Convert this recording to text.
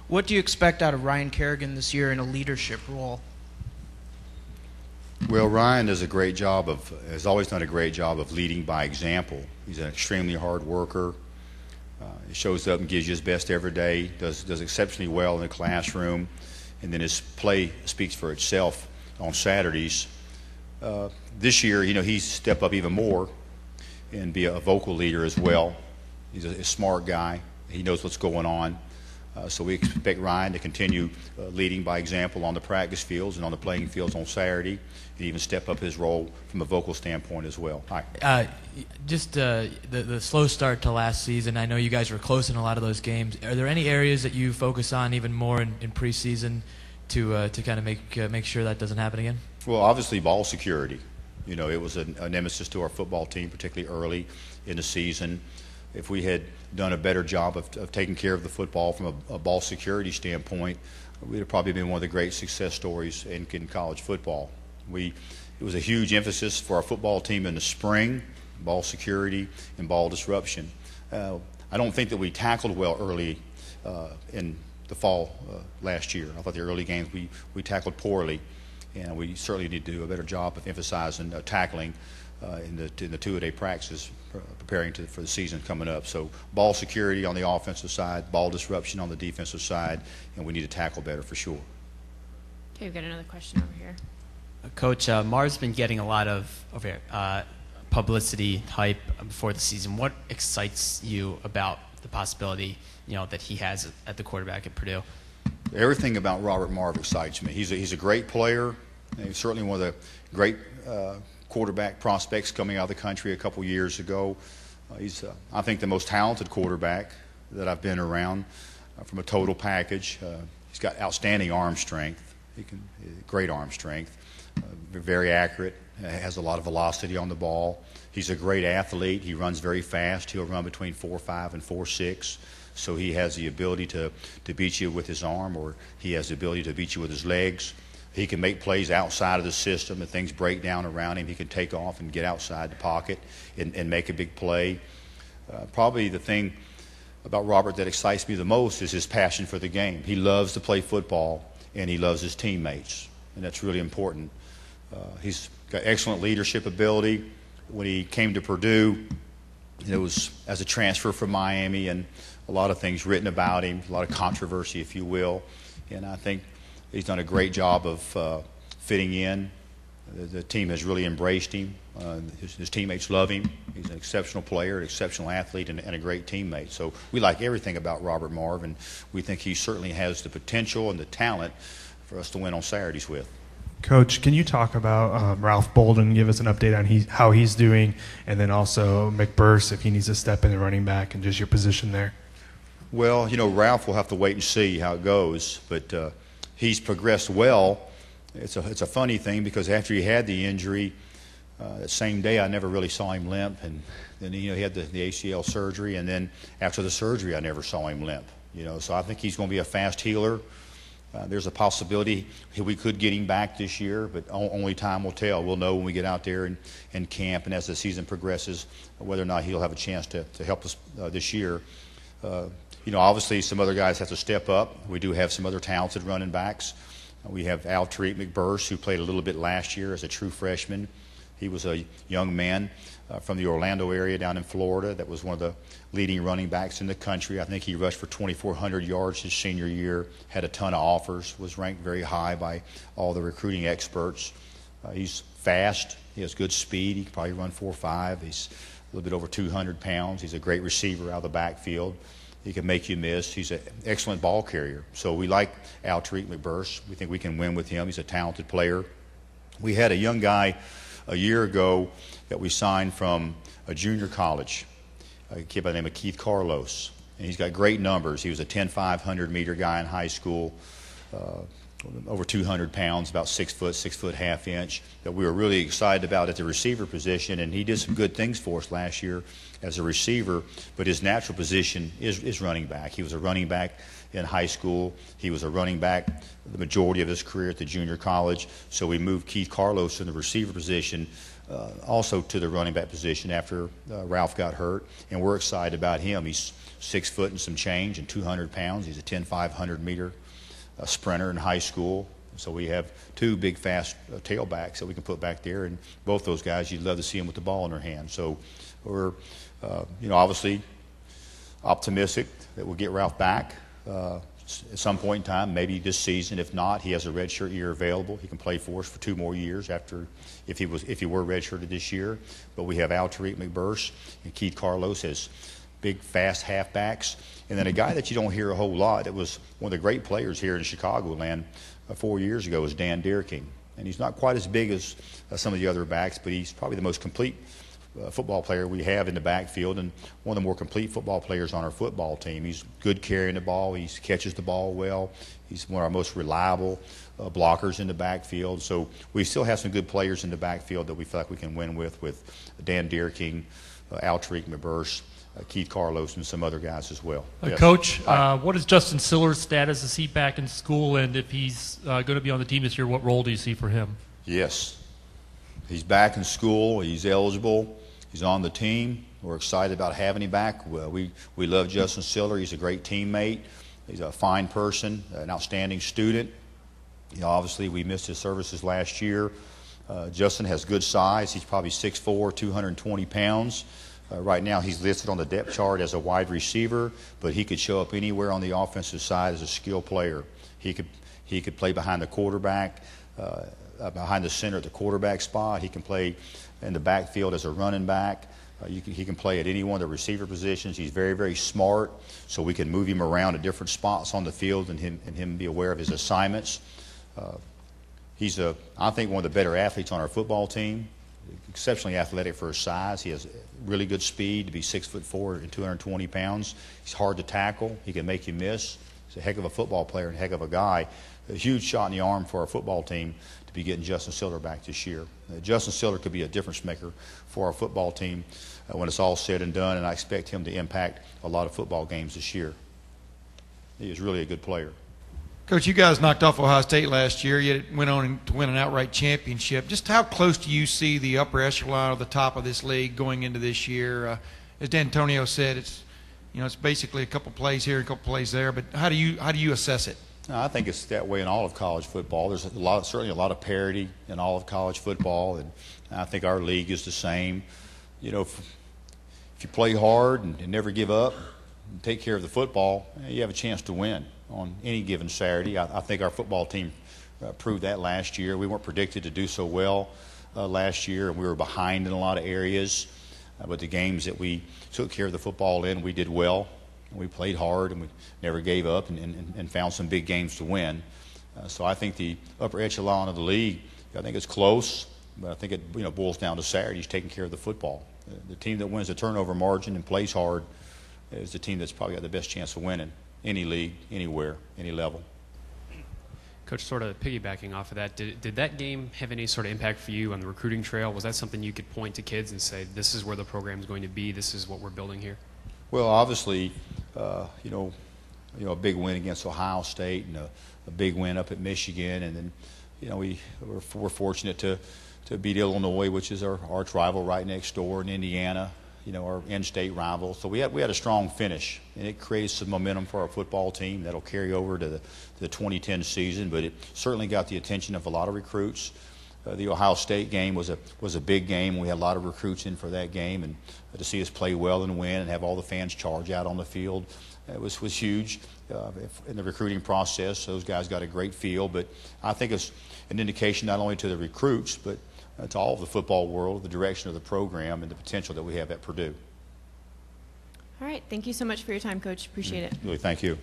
What do you expect out of Ryan Kerrigan this year in a leadership role? Well, Ryan has always done a great job of leading by example. He's an extremely hard worker. He shows up and gives you his best every day, does exceptionally well in the classroom, and then his play speaks for itself on Saturdays. This year, he's stepped up even more and be a vocal leader as well. He's a smart guy. He knows what's going on. So we expect Ryan to continue leading by example on the practice fields and on the playing fields on Saturday, and even step up his role from a vocal standpoint as well. Hi. Just the slow start to last season, I know you guys were close in a lot of those games. Are there any areas that you focus on even more in preseason to kind of make sure that doesn't happen again? Well, obviously ball security. It was a nemesis to our football team, particularly early in the season. If we had done a better job of taking care of the football from a ball security standpoint, we'd have probably been one of the great success stories in college football. It was a huge emphasis for our football team in the spring, ball security and ball disruption. I don't think that we tackled well early in the fall last year. I thought the early games we tackled poorly, and we certainly need to do a better job of emphasizing tackling in the two-a-day practices, preparing for the season coming up. So ball security on the offensive side, ball disruption on the defensive side, and we need to tackle better for sure. Okay, we've got another question over here. Coach, Marv's been getting a lot of publicity, hype before the season. What excites you about the possibility, that he has at the quarterback at Purdue? Everything about Robert Marv excites me. He's a great player. He's certainly one of the great quarterback prospects coming out of the country a couple years ago. He's, I think, the most talented quarterback that I've been around from a total package. He's got outstanding arm strength. Great arm strength. Very accurate. Has a lot of velocity on the ball. He's a great athlete. He runs very fast. He'll run between 4.5 and 4.6. So he has the ability to beat you with his arm, or he has the ability to beat you with his legs. He can make plays outside of the system. If things break down around him, he can take off and get outside the pocket and make a big play. Probably the thing about Robert that excites me the most is his passion for the game. He loves to play football, and he loves his teammates, and that's really important. He's got excellent leadership ability. When he came to Purdue, it was as a transfer from Miami, and a lot of things written about him, a lot of controversy, if you will. And I think he's done a great job of fitting in. The team has really embraced him. His teammates love him. He's an exceptional player, an exceptional athlete, and a great teammate. So we like everything about Robert Marv, and we think he certainly has the potential and the talent for us to win on Saturdays with. Coach, can you talk about Ralph Boulton, give us an update on how he's doing, and then also McBurse, if he needs to step in the running back, and just your position there? Well, Ralph will have to wait and see how it goes, but he's progressed well. It's a funny thing because after he had the injury, that same day I never really saw him limp, and then he had the ACL surgery, and then after the surgery I never saw him limp. So I think he's going to be a fast healer. There's a possibility we could get him back this year, but only time will tell. We'll know when we get out there and camp, and as the season progresses, whether or not he'll have a chance to help us this year. Obviously some other guys have to step up. We do have some other talented running backs. We have Tariq McBurse, who played a little bit last year as a true freshman. He was a young man from the Orlando area down in Florida that was one of the leading running backs in the country. I think he rushed for 2,400 yards his senior year, had a ton of offers, was ranked very high by all the recruiting experts. He's fast. He has good speed. He can probably run 4.5. He's a little bit over 200 pounds. He's a great receiver out of the backfield. He can make you miss. He's an excellent ball carrier. So we like Tariq McBurse. We think we can win with him. He's a talented player. We had a young guy a year ago that we signed from a junior college, a kid by the name of Keith Carlos. And he's got great numbers. He was a 10,500 meter guy in high school. over 200 pounds, about 6 foot, 6 foot half inch, that we were really excited about at the receiver position, and he did some good things for us last year as a receiver, but his natural position is running back. He was a running back in high school. He was a running back the majority of his career at the junior college, so we moved Keith Carlos in the receiver position also to the running back position after Ralph got hurt, and we're excited about him. He's 6 foot and some change and 200 pounds. He's a 10.500 meter sprinter in high school. So we have two big, fast tailbacks that we can put back there, and both those guys, you'd love to see them with the ball in their hand. So we're, obviously optimistic that we'll get Ralph back at some point in time, maybe this season. If not, he has a redshirt year available. He can play for us for 2 more years after, if he were redshirted this year. But we have Tariq McBurse and Keith Carlos as big, fast halfbacks. And then a guy that you don't hear a whole lot, that was one of the great players here in Chicagoland 4 years ago, is Dan Deerking. And he's not quite as big as some of the other backs, but he's probably the most complete football player we have in the backfield, and one of the more complete football players on our football team. He's good carrying the ball. He catches the ball well. He's one of our most reliable blockers in the backfield. So we still have some good players in the backfield that we feel like we can win with Dan Deerking, Tariq McBurse, Keith Carlos, and some other guys as well. Yes. Coach, what is Justin Siller's status? Is he back in school? And if he's going to be on the team this year, what role do you see for him? Yes. He's back in school. He's eligible. He's on the team. We're excited about having him back. We love Justin Siller. He's a great teammate. He's a fine person, an outstanding student. Obviously, we missed his services last year. Justin has good size. He's probably 6'4", 220 pounds. Right now, he's listed on the depth chart as a wide receiver, but he could show up anywhere on the offensive side as a skill player. He could play behind the quarterback, behind the center at the quarterback spot. He can play in the backfield as a running back. He can play at any one of the receiver positions. He's very, very smart, so we can move him around to different spots on the field and him be aware of his assignments. He's, I think, one of the better athletes on our football team. Exceptionally athletic for his size. He has really good speed to be 6'4" and 220 pounds. He's hard to tackle. He can make you miss. He's a heck of a football player and a heck of a guy. A huge shot in the arm for our football team to be getting Justin Siller back this year. Justin Siller could be a difference maker for our football team when it's all said and done, and I expect him to impact a lot of football games this year. He is really a good player. Coach, you guys knocked off Ohio State last year. You went on to win an outright championship. Just how close do you see the upper echelon or the top of this league going into this year? As D'Antonio said, it's basically a couple plays here, a couple plays there. But how do you assess it? I think it's that way in all of college football. There's certainly a lot of parity in all of college football, and I think our league is the same. If you play hard and never give up and take care of the football, you have a chance to win on any given Saturday. I think our football team proved that last year. We weren't predicted to do so well last year, and we were behind in a lot of areas. But the games that we took care of the football in, we did well. We played hard, and we never gave up and found some big games to win. So I think the upper echelon of the league, I think it's close, but I think it boils down to Saturdays taking care of the football. The team that wins the turnover margin and plays hard is the team that's probably got the best chance of winning any league, anywhere, any level. Coach, sort of piggybacking off of that, did that game have any sort of impact for you on the recruiting trail? Was that something you could point to kids and say, this is where the program is going to be, this is what we're building here? Well, obviously, a big win against Ohio State and a big win up at Michigan, and then, we're fortunate to beat Illinois, which is our arch rival right next door, in Indiana, our in-state rival. So we had a strong finish, and it created some momentum for our football team that'll carry over to the 2010 season. But it certainly got the attention of a lot of recruits. The Ohio State game was a big game. We had a lot of recruits in for that game, and to see us play well and win and have all the fans charge out on the field, it was huge in the recruiting process. Those guys got a great feel, but I think it's an indication not only to the recruits, but to all of the football world, the direction of the program, and the potential that we have at Purdue. All right. Thank you so much for your time, Coach. Appreciate it. Really, thank you.